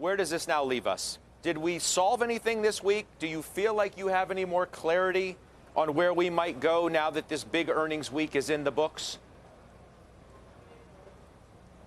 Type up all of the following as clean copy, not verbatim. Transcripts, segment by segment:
where does this now leave us? Did we solve anything this week? Do you feel like you have any more clarity on where we might go now that this big earnings week is in the books?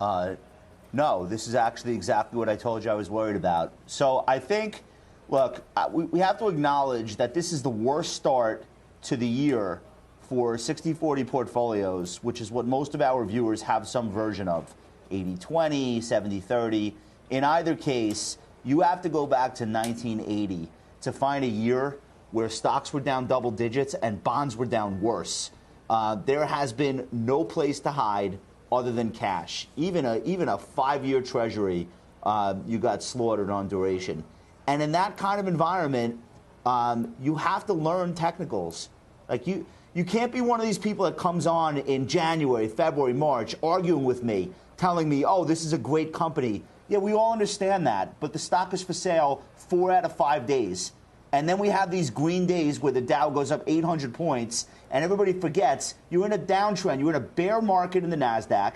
No, this is actually exactly what I told you I was worried about. So I think, look, we have to acknowledge that this is the worst start to the year for 60-40 portfolios, which is what most of our viewers have some version of, 80-20, 70-30. In either case, you have to go back to 1980 to find a year where stocks were down double digits and bonds were down worse. There has been no place to hide other than cash. Even a 5-year treasury, you got slaughtered on duration. And in that kind of environment, you have to learn technicals. Like you can't be one of these people that comes on in January, February, March, arguing with me, telling me, oh, this is a great company. Yeah, we all understand that, but the stock is for sale 4 out of 5 days. And then we have these green days where the Dow goes up 800 points, and everybody forgets you're in a downtrend. You're in a bear market in the NASDAQ.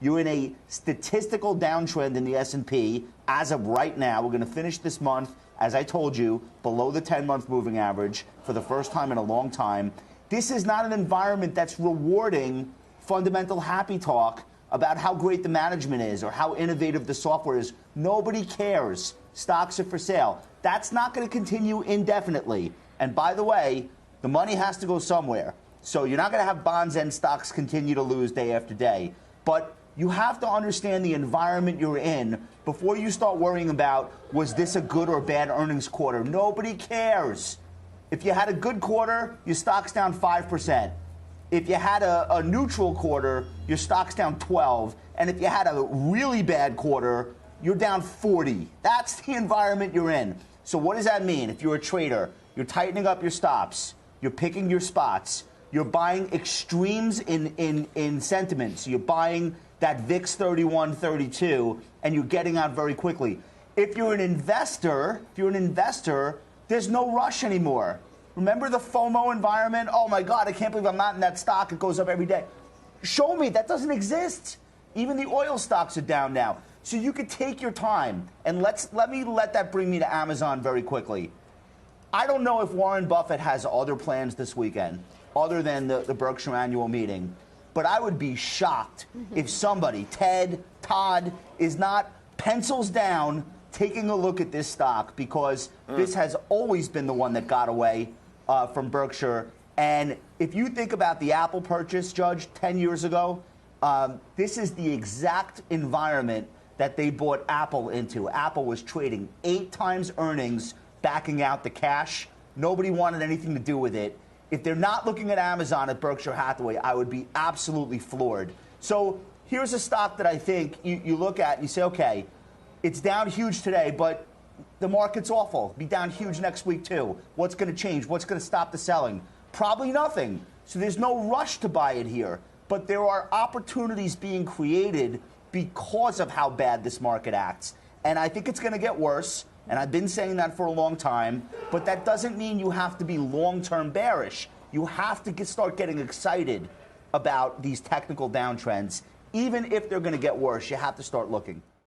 You're in a statistical downtrend in the S&P as of right now. We're going to finish this month, as I told you, below the 10-month moving average for the first time in a long time. This is not an environment that's rewarding fundamental happy talk about how great the management is or how innovative the software is. Nobody cares. Stocks are for sale. That's not going to continue indefinitely. And by the way, the money has to go somewhere. So you're not going to have bonds and stocks continue to lose day after day. But you have to understand the environment you're in before you start worrying about, was this a good or bad earnings quarter? Nobody cares. If you had a good quarter, your stock's down 5%. If you had a neutral quarter, your stock's down 12. And if you had a really bad quarter, you're down 40. That's the environment you're in. So what does that mean? If you're a trader, you're tightening up your stops. You're picking your spots. You're buying extremes in sentiment. So you're buying that VIX 31, 32, and you're getting out very quickly. If you're an investor, there's no rush anymore. Remember the FOMO environment? Oh, my God, I can't believe I'm not in that stock. It goes up every day. Show me. That doesn't exist. Even the oil stocks are down now. So you could take your time. And let that bring me to Amazon very quickly. I don't know if Warren Buffett has other plans this weekend other than the Berkshire annual meeting. But I would be shocked if somebody, Todd, is not pencils down taking a look at this stock, because this has always been the one that got away from Berkshire. And if you think about the Apple purchase, Judge, 10 years ago, this is the exact environment that they bought Apple into. Apple was trading 8 times earnings, backing out the cash. Nobody wanted anything to do with it. If they're not looking at Amazon at Berkshire Hathaway, I would be absolutely floored. So here's a stock that I think you look at and you say, okay, it's down huge today, but the market's awful. Be down huge next week, too. What's going to change? What's going to stop the selling? Probably nothing. So there's no rush to buy it here. But there are opportunities being created because of how bad this market acts. And I think it's going to get worse. And I've been saying that for a long time. But that doesn't mean you have to be long-term bearish. You have to start getting excited about these technical downtrends. Even if they're going to get worse, you have to start looking.